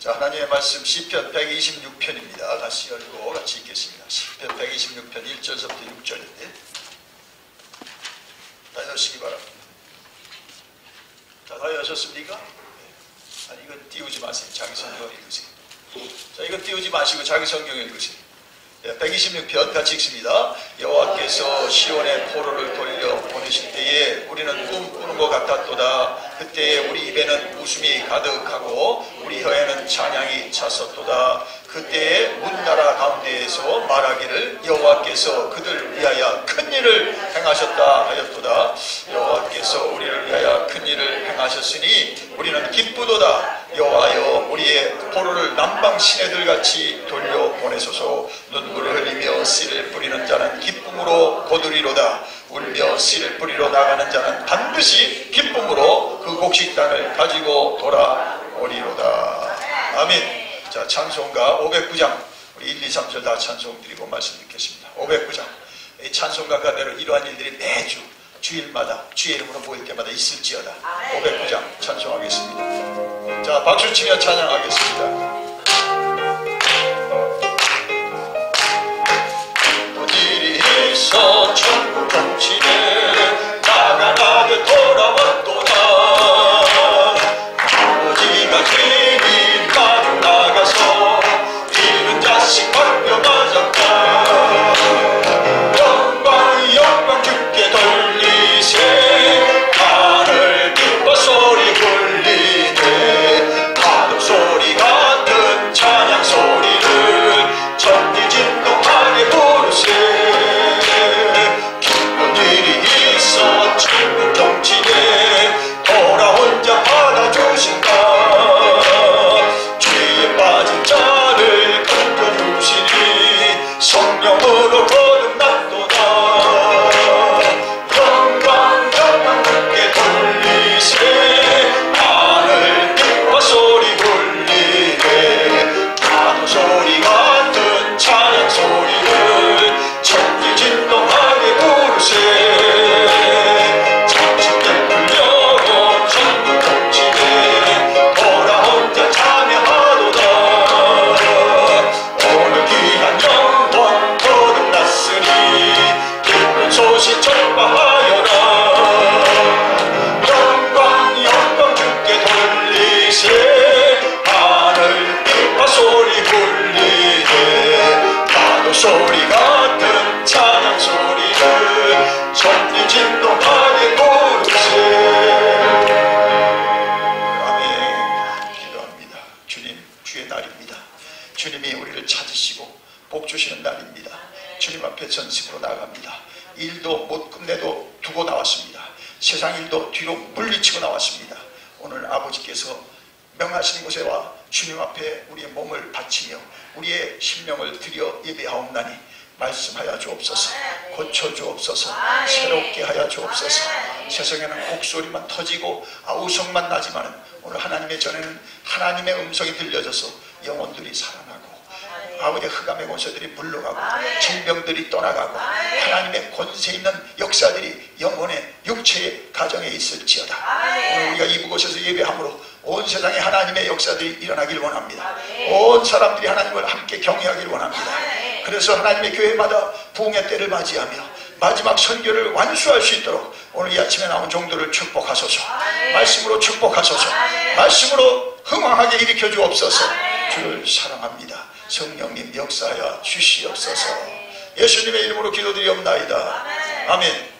자, 하나님의 말씀 시편 126편입니다. 다시 열고 같이 읽겠습니다. 시편 126편 1절부터 6절인데 다 여시기 바랍니다. 자, 다 여셨습니까? 네. 아니, 이건 띄우지 마세요. 자기 성경 읽으세요. 자, 이건 띄우지 마시고 자기 성경 읽으세요. 126편 같이 읽습니다. 여호와께서 시온의 포로를 돌려 보내실 때에 우리는 꿈꾸는 것 같았도다. 그때에 우리 입에는 웃음이 가득하고 우리 혀에는 찬양이 찼었도다. 그때에 문나라 가운데에서 말하기를 여호와께서 그들 위하여 큰 일을 행하셨다 하였도다. 여호와께서 우리를 위하여 큰 일을 행하셨으니 우리는 기쁘도다. 여호와여 우리의 포로를 남방 시내들같이 돌려보내소서. 눈물을 흘리며 씨를 뿌리는 자는 기쁨으로 거두리로다. 울며 씨를 뿌리러 나가는 자는 반드시 기쁨으로 그 곡식 땅을 가지고 돌아오리로다. 아멘. 자, 찬송가 509장 우리 1, 2, 3절 다 찬송 드리고 말씀 듣겠습니다. 509장 이 찬송가가대로 이러한 일들이 매주 주일마다 주의 이름으로 모일 때마다 있을지어다. 509장 찬송하겠습니다. 자, 박수 치며 찬양하겠습니다. 어디리 있어 천국 정치에 나가나게 돌아왔도다. 아버지가 죄인 마중 나가서 잃은 자식 받려 맞았다. 영광 주께 돌리세. 하늘 기뻐 소리 굴리네. 파도 소리 같은 찬양 소리를 천지진동하게 부르세. 기쁜 일이 있어 천국 정치에 돌아온 자 받아주신다. 죄에 빠진 자를 건져주시니 성령으로 거듭났도다. 영광 주께 돌리세. 하늘 기뻐 소리 굴리네. 파도 소리 같은 찬양 소리를 천지 진동하게 부르세. 장식된 불려온 천국 정치에 돌아온 자 찬양하도다. 오늘 귀한 영혼 거듭났으니 기쁜 소식 전파하여라. 영광 주께 돌리세. 하늘 기뻐 소리 굴리네. 파도 소리 같은 찬양 소리를 천지 진동하게 부르세. 아멘. 기도합니다. 주님, 주의 날입니다. 주님이 우리를 찾으시고 복 주시는 날입니다. 주님 앞에 전심으로 나아갑니다. 일도 못 끝내도 두고 나왔습니다. 세상 일도 뒤로 물리치고 나왔습니다. 오늘 아버지께서 명하신 곳에 와 주님 앞에 우리의 몸을 바치며 우리의 심령을 드려 예배하옵나니 말씀하여 주옵소서. 고쳐주옵소서. 새롭게 하여 주옵소서. 세상에는 곡소리만 터지고 아우성만 나지만 오늘 하나님의 전에는 하나님의 음성이 들려져서 영혼들이 살아나고 아버지의 흑암의 권세들이 물러가고 질병들이 떠나가고 하나님의 권세 있는 역사들이 영혼의 육체의 가정에 있을지어다. 오늘 우리가 이곳에서 예배함으로 온 세상에 하나님의 역사들이 일어나길 원합니다. 온 사람들이 하나님을 함께 경외하길 원합니다. 그래서 하나님의 교회마다 부흥의 때를 맞이하며 마지막 선교를 완수할 수 있도록 오늘 이 아침에 나온 종들을 축복하소서. 말씀으로 축복하소서. 말씀으로 흥왕하게 일으켜 주옵소서. 주를 사랑합니다. 성령님 역사하여 주시옵소서. 예수님의 이름으로 기도드리옵나이다. 아멘.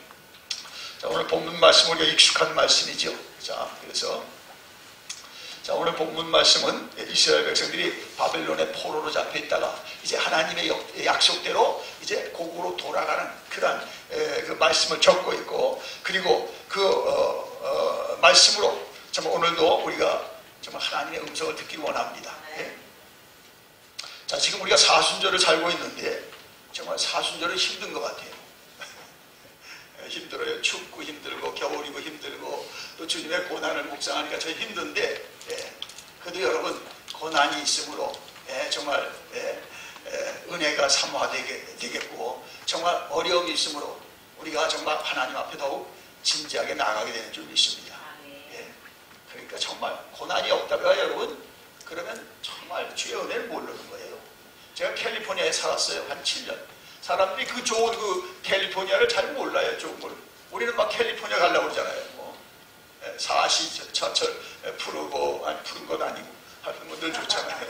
자, 오늘 본문 말씀 우리가 익숙한 말씀이죠. 자, 그래서 오늘 본문 말씀은 이스라엘 백성들이 바벨론의 포로로 잡혀 있다가 이제 하나님의 약속대로 이제 고국으로 돌아가는 그런 그 말씀을 적고 있고, 그리고 그 말씀으로 정말 오늘도 우리가 정말 하나님의 음성을 듣기 원합니다. 예? 자, 지금 우리가 사순절을 살고 있는데 정말 사순절은 힘든 것 같아요. 힘들어요. 춥고 힘들고 겨울이고 힘들고 또 주님의 고난을 묵상하니까 저 힘든데, 그래도 여러분 고난이 있으므로 정말 은혜가 사모되겠고 정말 어려움이 있으므로 우리가 정말 하나님 앞에 더욱 진지하게 나아가게 되는 줄 믿습니다. 그러니까 정말 고난이 없다가 여러분 그러면 주의 은혜를 모르는 거예요. 제가 캘리포니아에 살았어요. 한 7년. 사람들이 그 좋은 그 캘리포니아를 잘 몰라요. 좋은 걸. 우리는 막 캘리포니아 가려고 그러잖아요. 뭐 사시사철 푸르고 아니 푸른 건 아니고 하여튼 뭐 늘 좋잖아요.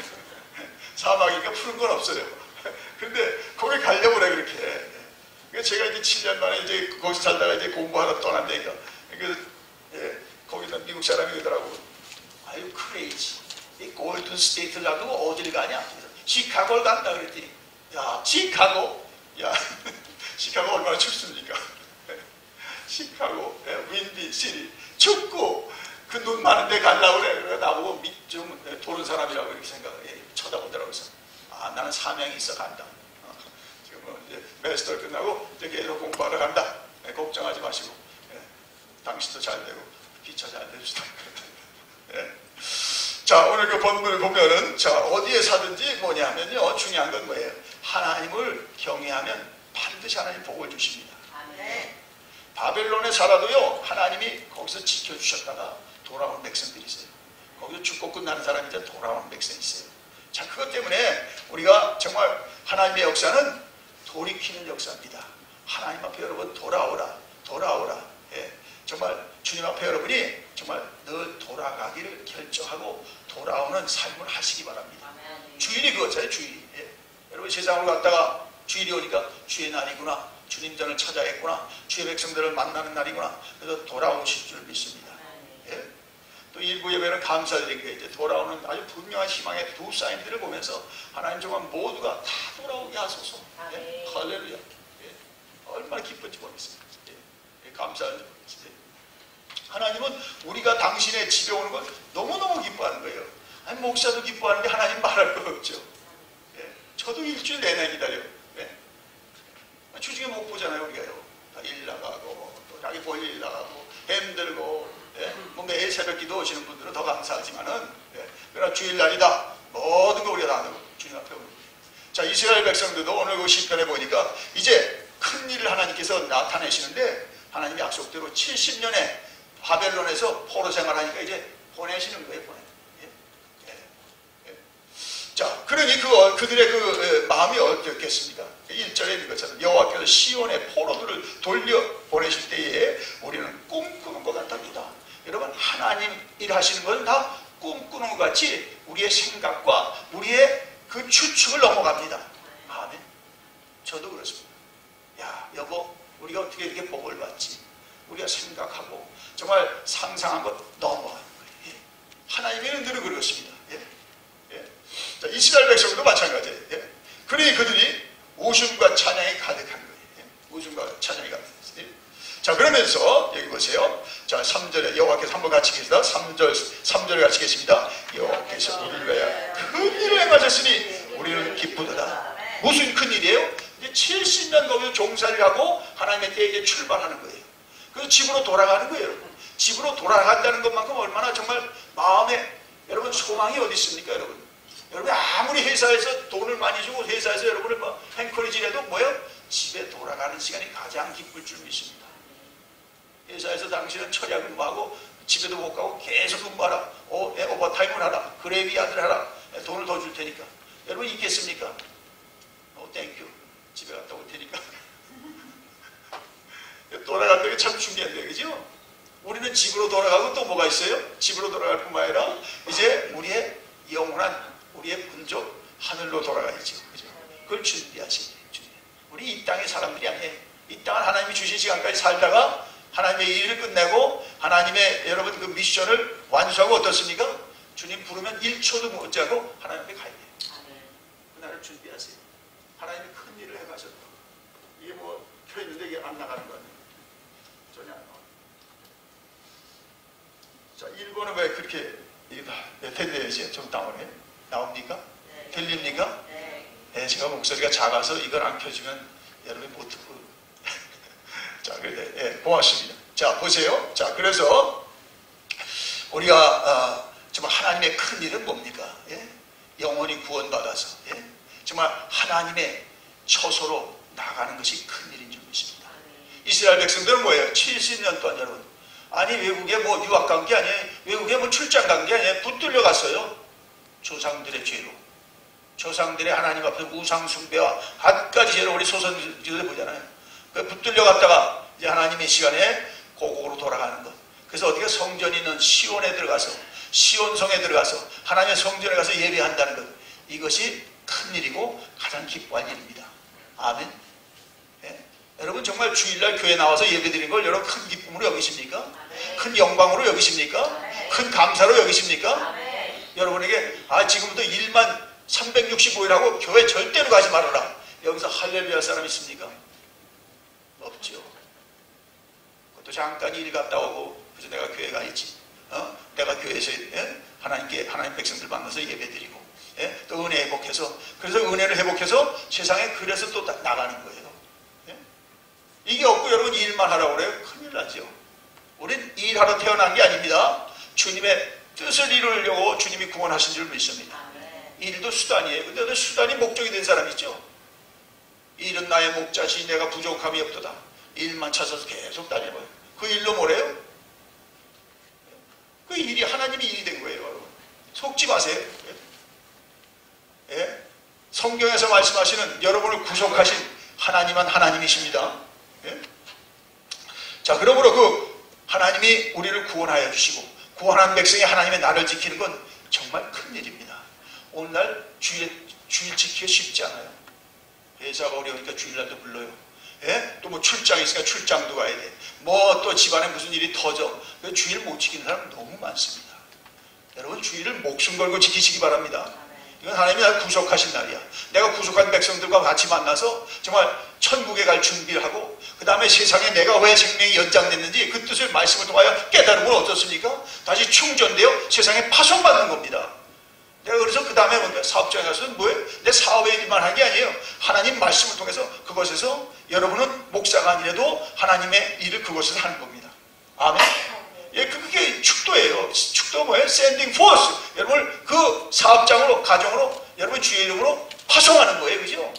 사막이니까 푸른 건 없어요. 근데 거기 가려고 그래 그렇게. 그래서 제가 이제 7년 만에 이제 거기서 살다가 이제 공부하러 떠난다니까. 거기서 미국 사람이더라고. 아유 크레이지. 이 골든 스테이트를 놔두고 어딜 가냐? 시카고를 간다 그랬더니 야 시카고? 야 시카고 얼마나 춥습니까? 시카고 윈디 시리 춥고 그 눈 많은 데 가려고 그래. 그래 나보고 좀 도는 사람이라고 이렇게 쳐다보더라고요. 그래서 아 나는 사명이 있어 간다. 지금 이제 메스터를 끝나고 이제 계속 공부하러 간다. 걱정하지 마시고 당신도 잘 되고 기차 잘 되시다. 자 오늘 그 본문을 보면은 자 어디에 사든지 뭐냐 하면요 중요한 건 뭐예요? 하나님을 경외하면 반드시 하나님 복을 주십니다. 아멘. 바벨론에 살아도요 하나님이 거기서 지켜주셨다가 돌아온 백성들이 있어요. 거기서 죽고 끝나는 사람이 이제 돌아온 백성이 있어요. 자 그것 때문에 우리가 정말 하나님의 역사는 돌이키는 역사입니다. 하나님 앞에 여러분 돌아오라 돌아오라. 정말 주님 앞에 여러분이 정말 늘 돌아가기를 결정하고 돌아오는 삶을 하시기 바랍니다. 주일이 그거잖아요. 주일이. 여러분 세상으로 갔다가 주일이 오니까 주의 날이구나. 주님 전을 찾아야겠구나. 주의 백성들을 만나는 날이구나. 그래서 돌아오실 줄 믿습니다. 또 일부 예배는 감사드린 게 이제 돌아오는 아주 분명한 희망의 두 사인들을 보면서 하나님 정말 모두가 다 돌아오게 하소서. 할렐루야. 얼마나 기쁜지 모르겠습니다. 감사한지 모르겠어요. 하나님은 우리가 당신의 집에 오는 걸 너무너무 기뻐하는 거예요. 아니 목사도 기뻐하는데 하나님 말할 거 없죠. 저도 일주일 내내 기다려요. 주중에 못 보잖아요. 우리가요. 일 나가고 또 자기 볼일 나가고 힘들고 뭐 매일 새벽 기도 오시는 분들은 더 감사하지만은 그러나 주일날이다. 모든 거 우리가 다 하고 주님 앞에 오는. 자 이스라엘 백성들도 오늘 그 시편에 보니까 이제 큰 일을 하나님께서 나타내시는데 하나님의 약속대로 70년에 바벨론에서 포로 생활하니까 이제 보내시는 거예요. 자, 그러니 그들의 그 마음이 어떻겠습니까? 1절에 있는 것처럼 여호와께서 시온의 포로들을 돌려 보내실 때에 우리는 꿈꾸는 것 같답니다. 여러분 하나님 일하시는 건 다 꿈꾸는 것 같이 우리의 생각과 우리의 그 추측을 넘어갑니다. 아멘. 저도 그렇습니다. 야 여보 우리가 어떻게 이렇게 복을 받지? 우리가 생각하고 정말 상상한 것 넘어가는 거예요. 하나님의 은혜는 그렇습니다. 자, 이스라엘 백성도 마찬가지예요. 그러니 그들이 웃음과 찬양이 가득한 거예요. 웃음과 찬양이 가득했어요. 자 그러면서 여기 보세요. 자 3절에 여호와께서 한번 같이 계시다. 3절에 같이 계십니다. 여호와께서 우리를 위하여 큰 일을 행하셨으니 우리는 기쁘도다. 무슨 큰 일이에요? 이제 70년 거기서 종살이를 하고 하나님의 때에 이제 출발하는 거예요. 그래서 집으로 돌아가는 거예요. 여러분. 집으로 돌아간다는 것만큼 얼마나 정말 마음에 여러분 소망이 어디 있습니까 여러분? 여러분 아무리 회사에서 돈을 많이 주고 회사에서 여러분을 뭐 앵커리지라도 뭐요? 집에 돌아가는 시간이 가장 기쁠 줄 믿습니다. 회사에서 당신은 철야 근무하고 집에도 못 가고 계속 근무하라. 오버타임을 하라. 그레이비아드를 하라. 돈을 더 줄 테니까. 여러분 있겠습니까? 땡큐. 집에 갔다 올 테니까. 돌아간다는 게 참 중요한데 그죠? 우리는 집으로 돌아가고 또 뭐가 있어요? 집으로 돌아갈 뿐만 아니라 이제 우리의 영원한 우리의 본족 하늘로 돌아가야죠. 그죠? 그걸 준비하시는 거예요. 우리 이 땅의 사람들이 아니에요. 이 땅은 하나님이 주신 시간까지 살다가 하나님의 일을 끝내고 하나님의 여러분 그 미션을 완수하고 어떻습니까? 주님 부르면 1초도 못하고 하나님 앞에 가야 돼요. 그날을 준비하세요. 하나님이 큰 일을 해가셨다. 이게 뭐 켜있는데 이게 안 나가는 거 아니에요? 전혀 안 나와요. 자, 1번은 왜 그렇게 텐데이지 좀 다운해? 나옵니까? 네. 들립니까? 네, 제가 목소리가 작아서 이걸 안 켜주면 여러분이 못 듣고. 자, 그래, 고맙습니다. 자, 보세요. 자, 그래서 우리가 정말 하나님의 큰 일은 뭡니까? 영원히 구원받아서 정말 하나님의 처소로 나가는 것이 큰 일인 줄 믿습니다. 이스라엘 백성들은 뭐예요? 70년 동안 여러분. 아니 외국에 뭐 유학 간 게 아니에요. 외국에 뭐 출장 간 게 아니에요. 붙들려 갔어요. 조상들의 죄로. 조상들의 하나님 앞에서 우상 숭배와 갖가지 죄를 우리 소선지를 보잖아요. 붙들려 갔다가 이제 하나님의 시간에 고국으로 돌아가는 것. 그래서 어떻게 성전이 있는 시온에 들어가서, 시온성에 들어가서 하나님의 성전에 가서 예배한다는 것. 이것이 큰 일이고 가장 기뻐할 일입니다. 아멘. 예? 여러분 정말 주일날 교회 나와서 예배드리는 걸 여러분 큰 기쁨으로 여기십니까? 아멘. 큰 영광으로 여기십니까? 아멘. 큰 감사로 여기십니까? 아멘. 여러분에게 지금부터 1만 365일하고 교회 절대로 가지 말아라. 여기서 할렐루야 할 사람 있습니까? 없죠. 그것도 잠깐 일 갔다 오고 그래서 내가 교회 가 있지. 내가 교회에서 하나님 백성들 만나서 예배드리고 또 은혜 회복해서, 그래서 은혜를 회복해서 세상에 그래서 또 나가는 거예요. 이게 없고 여러분 일만 하라고 그래요? 큰일 나죠. 우린 일하러 태어난 게 아닙니다. 주님의 뜻을 이루려고 주님이 구원하신 줄 믿습니다. 일도 수단이에요. 근데 수단이 목적이 된 사람 있죠. 일은 나의 목자시 내가 부족함이 없도다. 일만 찾아서 계속 다녀봐요. 그 일로 뭐래요? 그 일이 하나님이 일이 된 거예요. 여러분. 속지 마세요. 예? 성경에서 말씀하시는 여러분을 구속하신 하나님은 하나님이십니다. 예? 자, 그러므로 그 하나님이 우리를 구원하여 주시고 구원한 백성이 하나님의 나를 지키는 건 정말 큰 일입니다. 오늘날 주일 지키기 쉽지 않아요. 회사가 어려우니까 주일날도 불러요. 예? 또 뭐 출장이 있으니까 출장도 가야 돼. 뭐 또 집안에 무슨 일이 터져. 주일 못 지키는 사람 너무 많습니다. 여러분 주일을 목숨 걸고 지키시기 바랍니다. 이건 하나님이 나를 구속하신 날이야. 내가 구속한 백성들과 같이 만나서 정말 천국에 갈 준비를 하고 그 다음에 세상에 내가 왜 생명이 연장됐는지 그 뜻을 말씀을 통하여 깨달은 건 어떻습니까? 다시 충전되어 세상에 파송받는 겁니다. 내가 그래서 그 다음에 뭔가 사업장에 가서 뭐예요? 내 사업에 일만 한 게 아니에요. 하나님 말씀을 통해서 그것에서 여러분은 목사가 아니라도 하나님의 일을 그것에서 하는 겁니다. 아멘. 예, 그게 축도예요. 축도가 뭐예요? 샌딩 포스. 여러분을 그 사업장으로, 가정으로, 여러분 주의 이름으로 파송하는 거예요. 그죠?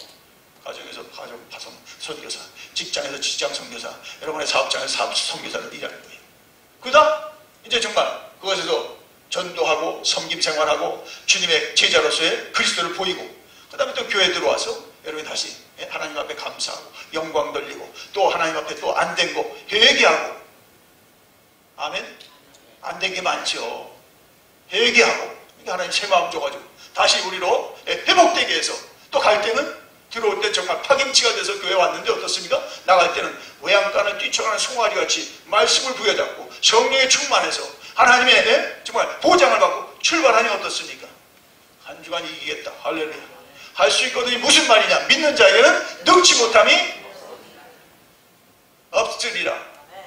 가정에서 가정 파송, 선교사, 직장에서 직장 선교사, 여러분의 사업장에서 사업 선교사를 일하는 거예요. 그다음 이제 정말 그것에서 전도하고 섬김 생활하고 주님의 제자로서의 그리스도를 보이고 그 다음에 또 교회에 들어와서 여러분이 다시 하나님 앞에 감사하고 영광 돌리고 또 하나님 앞에 또 안 된 거 회개하고 아멘. 안 된 게 많죠. 회개하고 하나님 새 마음 줘가지고 다시 우리로 회복되게 해서 또 갈 때는 들어올 때 정말 파김치가 돼서 교회 왔는데 어떻습니까? 나갈 때는 외양간을 뛰쳐가는 송아리같이 말씀을 부여잡고 성령에 충만해서 하나님의 정말 보장을 받고 출발하니 어떻습니까? 한 주간 이기겠다. 할렐루야. 할 수 있거든요. 무슨 말이냐? 믿는 자에게는 능치 못함이 없으리라.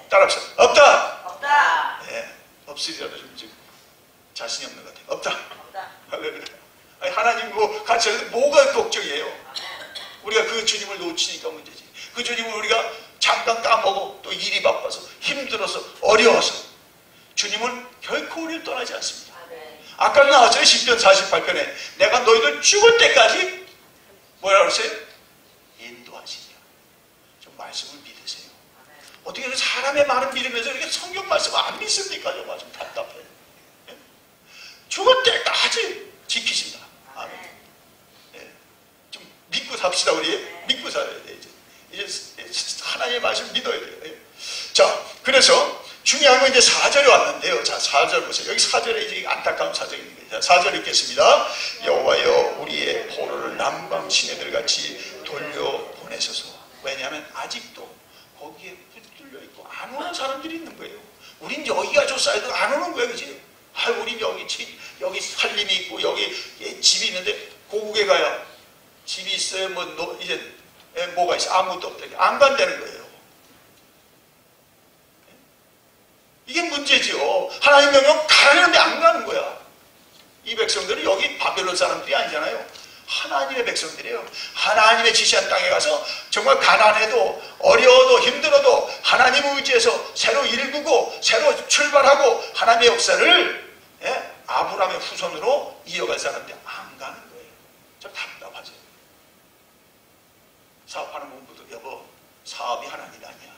따라합시다. 없다. 없다. 네, 없으리라도 좀 자신이 없는 것 같아요. 없다. 없다. 할렐루야. 아니, 하나님 같이 하는데 뭐가 걱정이에요? 우리가 그 주님을 놓치니까 문제지. 그 주님을 우리가 잠깐 까먹고 또 일이 바빠서 힘들어서 어려워서 주님은 결코 우리를 떠나지 않습니다. 아까 나왔잖아요. 10편 48편에 내가 너희들 죽을 때까지 뭐라고 그랬어요? 인도하시리라. 좀 말씀을 믿으세요. 어떻게 사람의 말을 믿으면서 이렇게 성경 말씀을 안 믿습니까? 정말 좀 답답해요. 죽을 때까지 지키신다. 아멘. 네. 좀 믿고 삽시다. 우리 믿고 살아야 돼. 이제 하나님의 말씀 믿어야 돼요. 네. 자, 그래서 중요한 건 이제 4절에 왔는데요. 자, 4절 보세요. 여기 4절에 이제 안타까운 사정입니다. 4절 읽겠습니다. 여호와여 우리의 포로를 남방 시내들같이 돌려보내소서. 왜냐하면 아직도 거기에 붙들려 있고 안 오는 사람들이 있는 거예요. 우린 여기가 좋사해도 안 오는 거예요. 그치? 우린 여기 살림이 있고 여기 집이 있는데 고국에 가야 집이 있어요. 이제 뭐가 있어? 아무것도 없다. 안 간다는 거예요. 이게 문제죠. 하나님 명령 가라는데 안 가는 거야. 이 백성들은 여기 바벨론 사람들이 아니잖아요. 하나님의 백성들이에요. 하나님의 지시한 땅에 가서 정말 가난해도 어려워도 힘들어도 하나님 의지해서 새로 일구고 새로 출발하고 하나님의 역사를 아브라함의 후손으로 이어갈 사람들이 안 가는 거예요. 좀 답답하죠. 사업하는 분도 여보 사업이 하나님 아니야.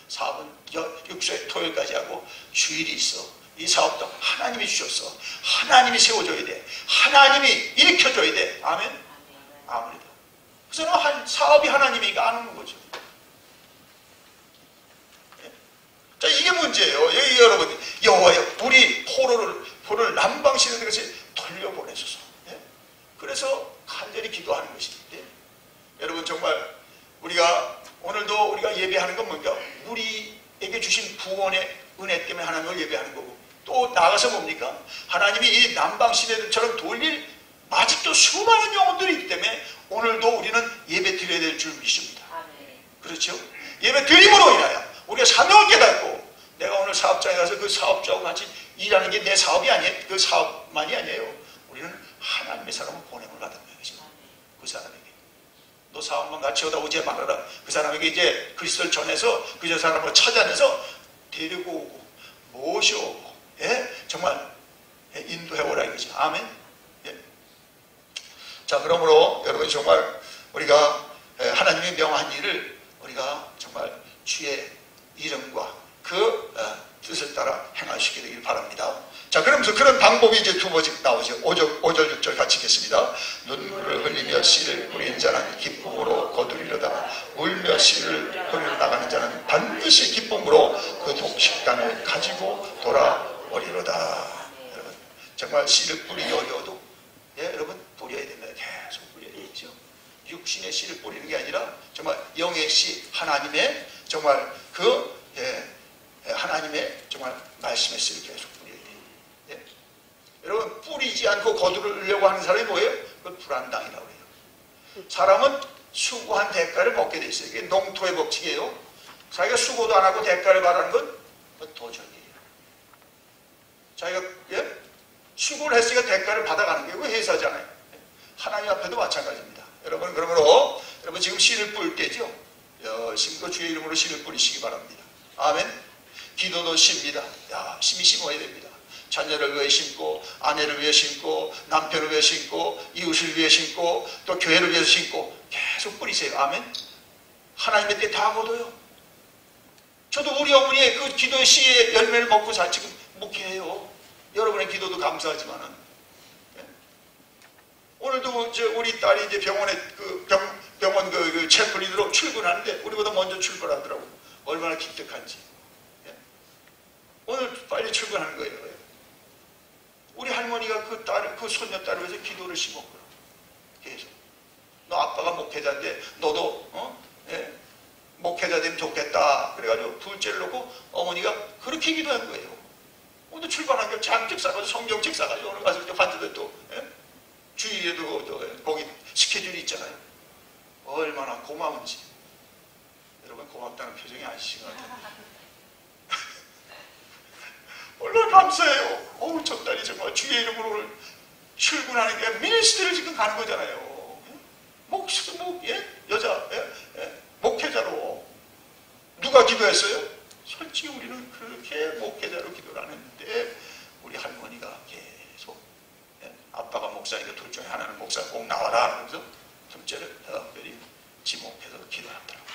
사업은 육수에 토요일까지 하고 주일이 있어. 이 사업도 하나님이 주셨어. 하나님이 세워줘야 돼. 하나님이 일으켜줘야 돼. 아멘. 아무래도. 그래서 사업이 하나님이니까 안 오는 거죠. 자, 이게 문제예요. 여러분, 여호와여, 우리 포로를 남방시는 것이 돌려보내소서. 예? 그래서 간절히 기도하는 것입니다. 예? 여러분, 정말 오늘도 우리가 예배하는 건 뭔가 우리에게 주신 구원의 은혜 때문에 하나님을 예배하는 거고, 또 나아가서 뭡니까? 하나님이 이 남방시대들처럼 돌릴 아직도 수많은 영혼들이 있기 때문에 오늘도 우리는 예배 드려야 될 줄 믿습니다. 그렇죠? 예배 드림으로 인하여 우리가 사명을 깨닫고, 내가 오늘 사업장에 가서 그 사업자하고 같이 일하는 게 내 사업이 아니에요. 그 사업만이 아니에요. 우리는 하나님의 사람을 보냄을 받은 거예요. 그 사람에게 너 사업만 같이 오다 오지 말아라. 그 사람에게 이제 그리스도를 전해서 그 사람을 찾아내서 데리고 오고 모셔오고, 예? 정말 인도해오라 이거죠. 아멘. 예. 자, 그러므로 여러분, 정말 우리가 하나님의 명한 일을 우리가 정말 주의 이름과 그 뜻을 따라 행하시게 되길 바랍니다. 자, 그러면서 그런 방법이 이제 두 번째 나오죠. 5절 6절 같이 읽겠습니다. 눈물을 흘리며 씨를 뿌리는 자는 기쁨으로 거두리려다가 울며 씨를 흘려 나가는 자는 반드시 기쁨으로 그 독식단을 가지고 돌아오리로다. 여러분, 정말 씨를 뿌리려도, 예, 여러분, 뿌려야 됩니다. 계속 뿌려야 되죠. 육신의 씨를 뿌리는 게 아니라 정말 영의 씨, 하나님의 정말 하나님의 정말 말씀의 씨를 계속 뿌려야 돼요. 예? 여러분, 뿌리지 않고 거두려고 하는 사람이 뭐예요? 그걸 불안당이라고 해요. 사람은 수고한 대가를 먹게 돼 있어요. 이게 농토의 법칙이에요. 자기가 수고도 안 하고 대가를 바라는 건 도적이에요. 자기가 수고를 했으니까 대가를 받아가는 게 회사잖아요. 하나님 앞에도 마찬가지입니다. 여러분, 그러므로 여러분 지금 씨를 뿌릴 때죠. 열심히 주의 이름으로 씨를 뿌리시기 바랍니다. 아멘. 기도도 씨입니다. 심히 심어야 됩니다. 자녀를 위해 심고, 아내를 위해 심고, 남편을 위해 심고, 이웃을 위해 심고, 또 교회를 위해서 심고, 계속 뿌리세요. 아멘. 하나님의 때 다 거둬요. 저도 우리 어머니의 그 기도의 씨의 열매를 먹고 지금 목회해요. 여러분의 기도도 감사하지만은, 예? 오늘도 우리 딸이 이제 병원에 병원 체크리드로 출근하는데 우리보다 먼저 출근하더라고. 얼마나 기특한지. 예? 오늘 빨리 출근하는 거예요. 우리 할머니가 그 손녀딸을 위해서 기도를 심었고요. 계속. 너 아빠가 목회자인데 너도 예? 목회자 되면 좋겠다. 그래가지고 둘째를 놓고 어머니가 그렇게 기도한 거예요. 오늘 출발한 게 장책 싸가지고 성경책 싸가지고 오늘 가서 환자들 또 예? 주일에도 거기 스케줄이 있잖아요. 얼마나 고마운지. 여러분, 고맙다는 표정이 아니시죠? 얼마나 감사해요. 저 딸이 정말 주의 이름으로 오늘 출근하는 게 미니스트리를 지금 가는 거잖아요. 여자 목회자로. 누가 기도했어요? 솔직히 우리는 그렇게 목회자로 기도를 안 했는데 우리 할머니가 계속 아빠가 목사니까 둘 중에 하나는 목사 꼭 나와라 하면서 둘째를 특별히 지목해서 기도하더라고요.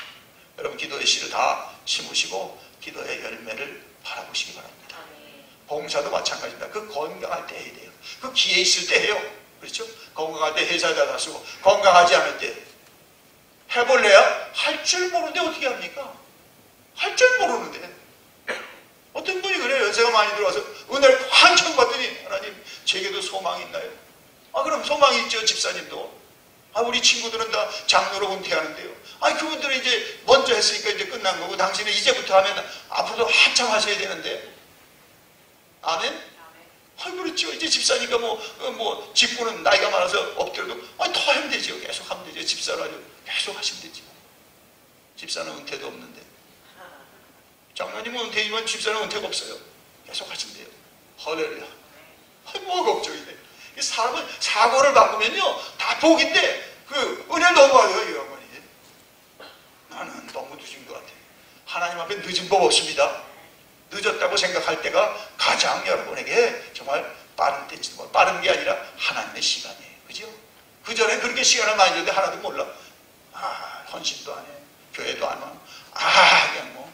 여러분, 기도의 씨를 다 심으시고 기도의 열매를 바라보시기 바랍니다. 봉사도 마찬가지입니다. 그 건강할 때 해야 돼요. 그 기회 있을 때 해요. 그렇죠? 건강할 때 회사에다 다 쓰고, 건강하지 않을 때 해볼래야? 할 줄 모르는데 어떻게 합니까? 할 줄 모르는데. 어떤 분이 그래요. 연세가 많이 들어와서 은혜를 한참 받더니 하나님, 제게도 소망이 있나요? 그럼 소망이 있죠. 집사님도. 우리 친구들은 다 장로로 은퇴하는데요. 그분들은 이제 먼저 했으니까 이제 끝난 거고, 당신은 이제부터 하면 앞으로도 한참 하셔야 되는데. 아멘? 그렇죠. 이제 집사니까 직분은 나이가 많아서 없더라도 더 하면 되죠. 계속 하면 되죠. 집사로 아주 계속 하시면 되죠. 집사는 은퇴도 없는데. 장로님은 은퇴이지만 집사는 은퇴가 없어요. 계속 하시면 돼요. 할렐루야. 뭐가 걱정이 돼. 사람은 사고를 바꾸면요 다 복인데 은혜를 너무 받아요. 이 어머니. 나는 너무 늦은 것 같아. 하나님 앞에 늦은 법 없습니다. 늦었다고 생각할 때가 가장 여러분에게 정말 빠른 때지도, 빠른 게 아니라 하나님의 시간이에요. 그죠? 그 전에 그렇게 시간을 많이 줬는데 하나도 몰라. 헌신도 안 해. 교회도 안 와. 그냥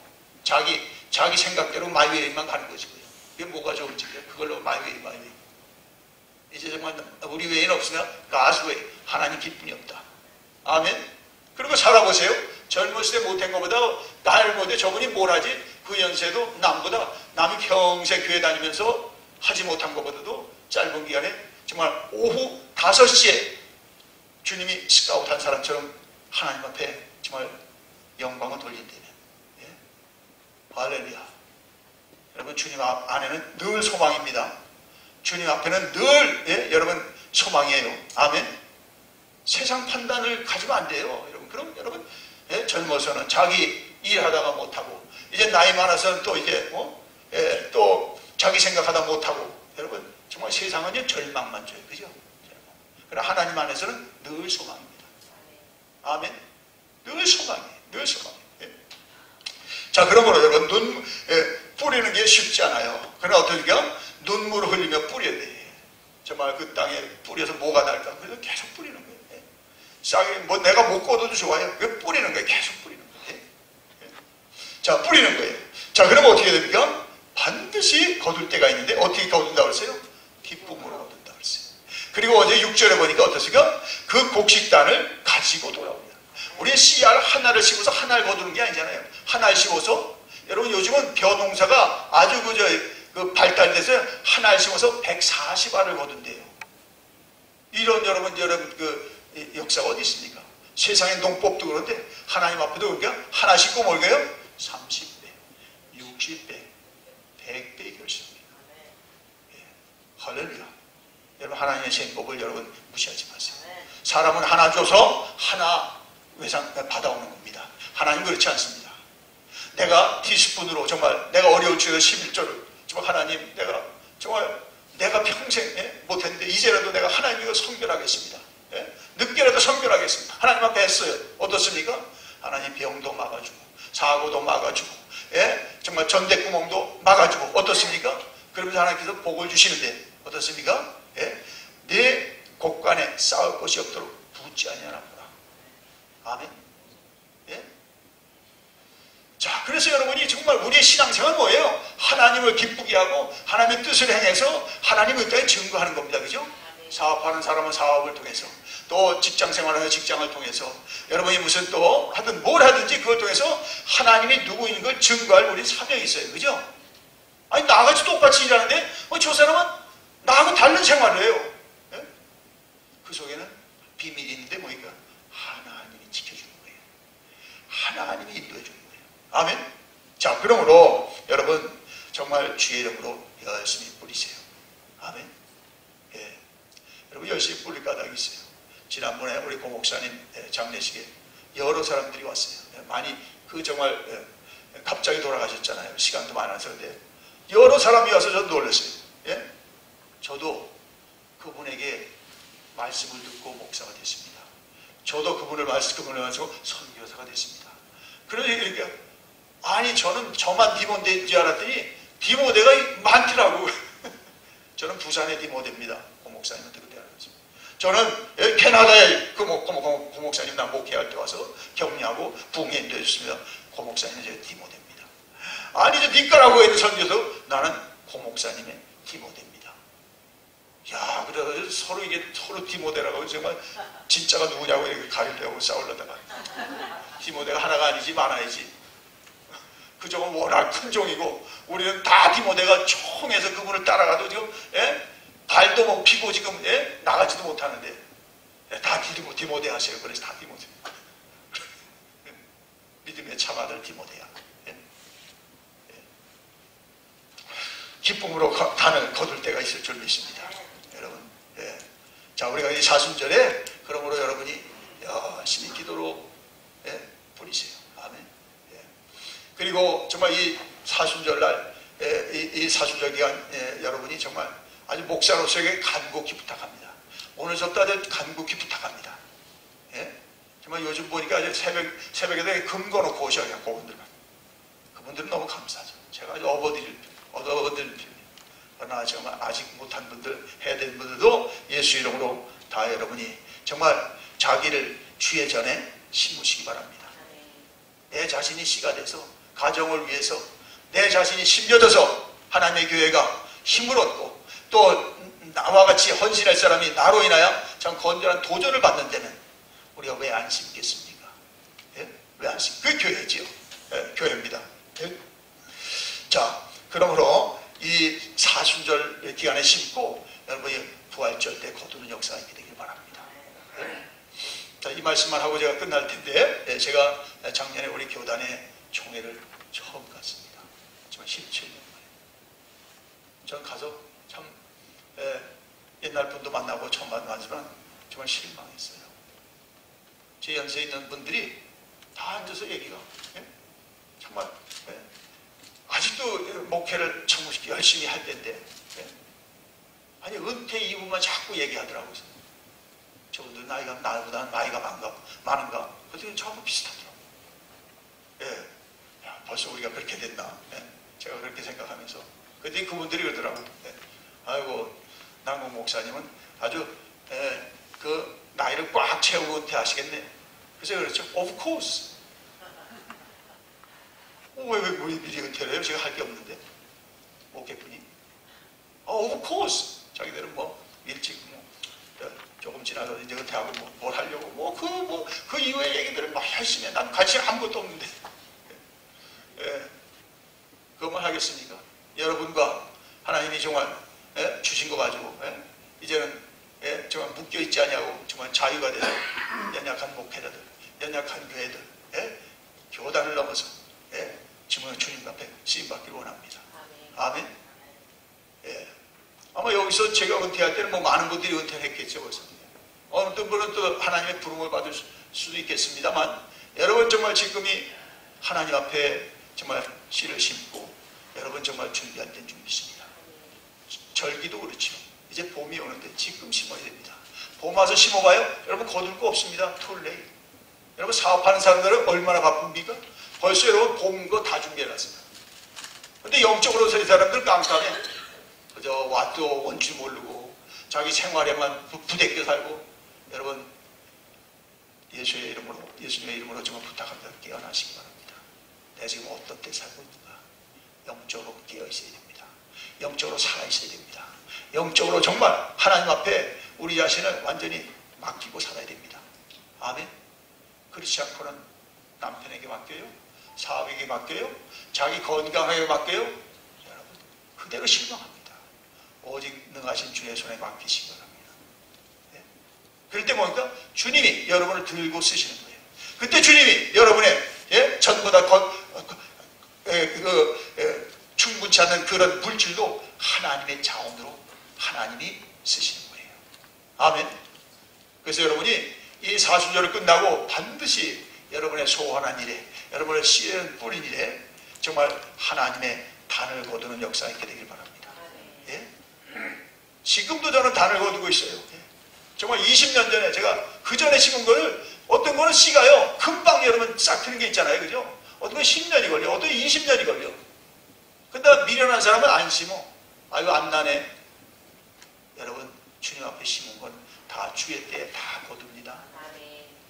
자기 생각대로 마이웨이만 가는 거지. 이게 뭐가 좋은지, 그걸로 마이웨이. 이제 정말 우리 외에는 없으면 가스 웨이. 하나님 기쁨이 없다. 아멘. 그리고 살아보세요. 젊었을 때 못한 것보다 나이를 못해 저분이 뭘 하지? 그 연세도 남보다, 남이 평생 교회 다니면서 하지 못한 것보다도 짧은 기간에 정말 오후 5시에 주님이 스카웃한 사람처럼 하나님 앞에 정말 영광을 돌린다면, 예? 할렐루야. 여러분, 주님 안에는 늘 소망입니다. 주님 앞에는 늘, 예? 여러분, 소망이에요. 아멘. 세상 판단을 가지면 안 돼요. 여러분, 그럼 여러분, 예? 젊어서는 자기 일하다가 못하고, 이제 나이 많아서는 또 이제 예? 또 자기 생각하다 못하고, 여러분, 정말 세상은 절망만 줘요. 그죠? 그러나 하나님 안에서는 늘 소망입니다. 아멘. 늘 소망이에요. 늘 소망이에요. 예? 자, 그러므로 여러분, 뿌리는 게 쉽지 않아요. 그러나 어떻게 눈물을 흘리며 뿌려야 돼. 정말 그 땅에 뿌려서 뭐가 날까? 그래서 계속 뿌리는 거예요. 예? 싹이 뭐 내가 못 거둬도 좋아요. 그 뿌리는 거예요. 계속 뿌리는 거예요. 예? 자, 뿌리는 거예요. 자, 그러면 어떻게 됩니까? 반드시 거둘 때가 있는데 어떻게 거둔다고 그랬어요? 기쁨으로 거둔다고 그랬어요. 그리고 어제 6절에 보니까 어떻습니까? 그 곡식단을 가지고 돌아옵니다. 우리 씨알 하나를 심어서 하나를 거두는 게 아니잖아요. 하나를 심어서, 여러분 요즘은 벼농사가 아주 그 발달돼서 하나를 심어서 140알을 거둔대요. 이런 여러분 그 역사가 어디 있습니까? 세상의 농법도 그런데 하나님 앞에도 그러니까 하나 심고 뭘까요? 30배, 60배, 100배의 결실입니다. 예. 할렐루야. 여러분, 하나님의 생법을 여러분 무시하지 마세요. 사람은 하나 줘서 하나 받아오는 겁니다. 하나님 그렇지 않습니다. 내가 티스푼으로 정말 내가 어려울 적에 11조를 정말 하나님 내가 평생 못했는데 이제라도 내가 하나님 이거 성결하겠습니다. 예? 늦게라도 성결하겠습니다. 하나님 앞에 했어요. 어떻습니까? 하나님 병도 막아주고 사고도 막아주고, 예? 정말 전대구멍도 막아주고, 어떻습니까? 그러면서 하나님께서 복을 주시는데 어떻습니까? 예? 내 곳간에 쌓을 것이 없도록 붙지 아니하나보다. 아멘. 예? 자, 그래서 여러분이 정말 우리의 신앙생활은 뭐예요? 하나님을 기쁘게 하고 하나님의 뜻을 행해서 하나님의 뜻에 증거하는 겁니다. 그죠? 사업하는 사람은 사업을 통해서, 또 직장생활하는 직장을 통해서, 여러분이 무슨 또 하든 뭘 하든지 그걸 통해서 하나님이 누구인 걸 증거할 우리 사명이 있어요. 그죠? 아니, 나같이 똑같이 일하는데 저 사람은 나하고 다른 생활을 해요. 예? 그 속에는 비밀이 있는데 뭐니까 하나님이 지켜주는 거예요. 하나님이 인도해 주는 거예요. 아멘. 자, 그러므로 여러분 정말 주의 이름으로 열심히 뿌리세요. 아멘. 예. 여러분 열심히 뿌릴 까닭이 있어요. 지난번에 우리 고 목사님 장례식에 여러 사람들이 왔어요. 많이 정말 갑자기 돌아가셨잖아요. 시간도 많아서. 근데 여러 사람이 와서 저도 놀랐어요. 예? 저도 그분에게 말씀을 듣고 목사가 됐습니다. 저도 그분을 가지고 선교사가 됐습니다. 그러니까 아니, 저는 저만 디모데인 줄 알았더니 디모데가 많더라고. 저는 부산의 디모데입니다. 고 목사님한테 그때 알았습니다. 저는 캐나다에 고 목사님 나 목회할 때 와서 격려하고 부흥에 인도해 줬습니다. 고 목사님은 제 디모데입니다. 아니, 저 니까라구아에 선교도 나는 고 목사님의 디모데입니다. 야, 그래서 서로 디모데라고 정말 진짜가 누구냐고 이렇게 가리려고 싸우려다가 디모데가 하나가 아니지 많아야지. 그 종은 워낙 큰 종이고 우리는 다 디모데가 총해서 그분을 따라가도 지금 발도 못 피고 지금 나가지도 못하는데 다 디모데 하세요. 그래서 다 디모데. 믿음의 참아들 디모데야. 기쁨으로 단을 거둘 때가 있을 줄 믿습니다. 여러분. 예. 자, 우리가 이 사순절에 그러므로 여러분이 열심히 기도로 부리세요. 아멘. 예. 그리고 정말 이 사순절날 이 사순절 기간 여러분이 정말 아주 목사로서에게 간곡히 부탁합니다. 오늘부터 아주 간곡히 부탁합니다. 예? 정말 요즘 보니까 아주 새벽에 금 거놓고 오셔야 해요. 그분들은 너무 감사하죠. 제가 아주 얻어드릴 필요해요. 그러나 정말 아직 못한 분들, 해야 되는 분들도 예수 이름으로 다 여러분이 정말 자기를 주의 전에 심으시기 바랍니다. 내 자신이 씨가 돼서 가정을 위해서 내 자신이 심겨져서 하나님의 교회가 힘을 얻고 또 나와 같이 헌신할 사람이 나로 인하여 참 건전한 도전을 받는 데는 우리가 왜 안 심겠습니까? 예? 왜 안 심? 그게 교회지요. 예, 교회입니다. 예? 자, 그러므로 이 사순절 기간에 심고 여러분이 부활절 때 거두는 역사가 있게 되길 바랍니다. 예? 자, 이 말씀만 하고 제가 끝날 텐데, 예, 제가 작년에 우리 교단의 총회를 처음 갔습니다. 정말 17년 만에. 저는 가서 참 옛날 분도 만나고 처음 만나지만 정말 실망했어요. 제 연세에 있는 분들이 다 앉아서 얘기가, 예? 정말 아직도 목회를 참 열심히 할 때인데, 예? 아니 은퇴 이후만 자꾸 얘기하더라고요. 저분들 나이가 나보다 나이가 많은가? 그들은 전부 비슷하더라고요. 예. 야, 벌써 우리가 그렇게 됐나? 예? 제가 그렇게 생각하면서. 그때 그분들이 그러더라고요. 예. 아이고, 남궁 목사님은 아주 그 나이를 꽉 채우고 은퇴하시겠네. 그래서 그렇죠. Of course. 왜 미리 은퇴를 해요? 제가 할 게 없는데. 목회꾼이. Of course. 자기들은 뭐 일찍 조금 지나서 이제 은퇴하고 뭘 하려고 그 이후의 얘기들은 막 열심히 해. 난 관심 아무것도 없는데. 예. 그것만 하겠습니까? 여러분과 하나님이 정말 주신 거 가지고 이제는 정말 묶여있지 않냐고 정말 자유가 되는 연약한 목회자들, 연약한 교회들, 교단을 넘어서 정말 주님 앞에 쓰임받기를 원합니다. 아멘. 예. 아마 여기서 제가 은퇴할 때는 뭐 많은 분들이 은퇴를 했겠죠. 벌써. 어느 분은 또 하나님의 부름을 받을 수도 있겠습니다만, 여러분 정말 지금이 하나님 앞에 정말 씨를 심고 여러분 정말 준비할 땐 준비십니다. 절기도 그렇죠. 이제 봄이 오는데 지금 심어야 됩니다. 봄 와서 심어봐요. 여러분 거둘 거 없습니다. 툴레이. 여러분 사업하는 사람들은 얼마나 바쁩니까? 벌써 여러분 봄 거 다 준비해놨습니다. 근데 영적으로 이 사람들 깜깜해. 그저 왓도 뭔지 모르고 자기 생활에만 부대껴 살고. 여러분 예수님의 이름으로 정말 부탁합니다. 깨어나시기 바랍니다. 내가 지금 어떤 때 살고 있는가? 영적으로 깨어 있어야 됩니다. 영적으로 살아 있어야 됩니다. 영적으로 정말 하나님 앞에 우리 자신을 완전히 맡기고 살아야 됩니다. 아멘. 그렇지 않고는 남편에게 맡겨요, 사업에게 맡겨요, 자기 건강하게 맡겨요. 여러분 그대로 실망합니다. 오직 능하신 주의 손에 맡기시기 바랍니다. 그럴 때 뭡니까? 주님이 여러분을 들고 쓰시는 거예요. 그때 주님이 여러분의 전부 다 충분치 않은 그런 물질도 하나님의 자원으로 하나님이 쓰시는 거예요. 아멘. 그래서 여러분이 이 사순절을 끝나고 반드시 여러분의 소원한 일에, 여러분의 씨를 뿌린 일에 정말 하나님의 단을 거두는 역사가 있게 되길 바랍니다. 예? 지금도 저는 단을 거두고 있어요. 예? 정말 20년 전에 제가 그 전에 심은 거를 어떤 거는 씨가요 금방 여러분 싹 트는 게 있잖아요. 그죠? 어떤 건 10년이 걸려, 어떤 건 20년이 걸려. 근데 미련한 사람은 안 심어. 아이고 안 나네. 여러분 주님 앞에 심은 건 다 주의 때에 다 거둡니다.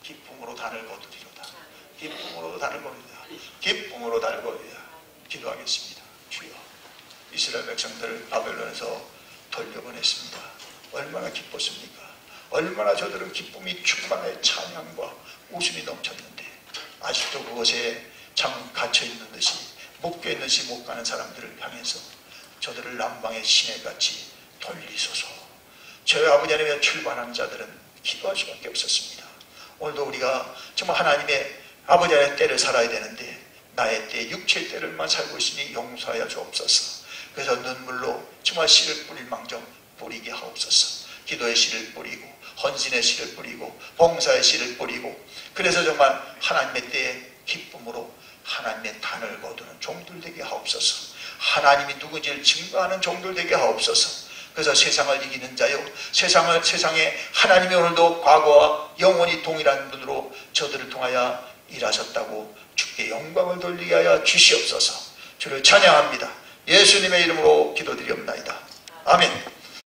기쁨으로 단을 거두리로다. 기쁨으로 단을 거두리로다. 기쁨으로 단을 거두리로다. 기도하겠습니다. 주여, 이스라엘 백성들을 바벨론에서 돌려보냈습니다. 얼마나 기뻤습니까? 얼마나 저들은 기쁨이 충만해 찬양과 웃음이 넘쳤는데 아직도 그곳에 참 갇혀있는 듯이 묶여있는 듯이 못 가는 사람들을 향해서 저들을 남방의 시내같이 돌리소서. 저희 아버지 하나님의 출발하는 자들은 기도할 수밖에 없었습니다. 오늘도 우리가 정말 하나님의 아버지 하나님의 때를 살아야 되는데 나의 때, 육체의 때를만 살고 있으니 용서하여 주옵소서. 그래서 눈물로 정말 씨를 뿌릴 망정 뿌리게 하옵소서. 기도의 씨를 뿌리고 헌신의 씨를 뿌리고 봉사의 씨를 뿌리고, 그래서 정말 하나님의 때에 기쁨으로 하나님의 단을 거두는 종들 되게 하옵소서. 하나님이 누구인지를 증거하는 종들 되게 하옵소서. 그래서 세상을 이기는 자요, 세상에 하나님이 오늘도 과거와 영원히 동일한 분으로 저들을 통하여 일하셨다고 주께 영광을 돌리게 하여 주시옵소서. 주를 찬양합니다. 예수님의 이름으로 기도드리옵나이다. 아멘.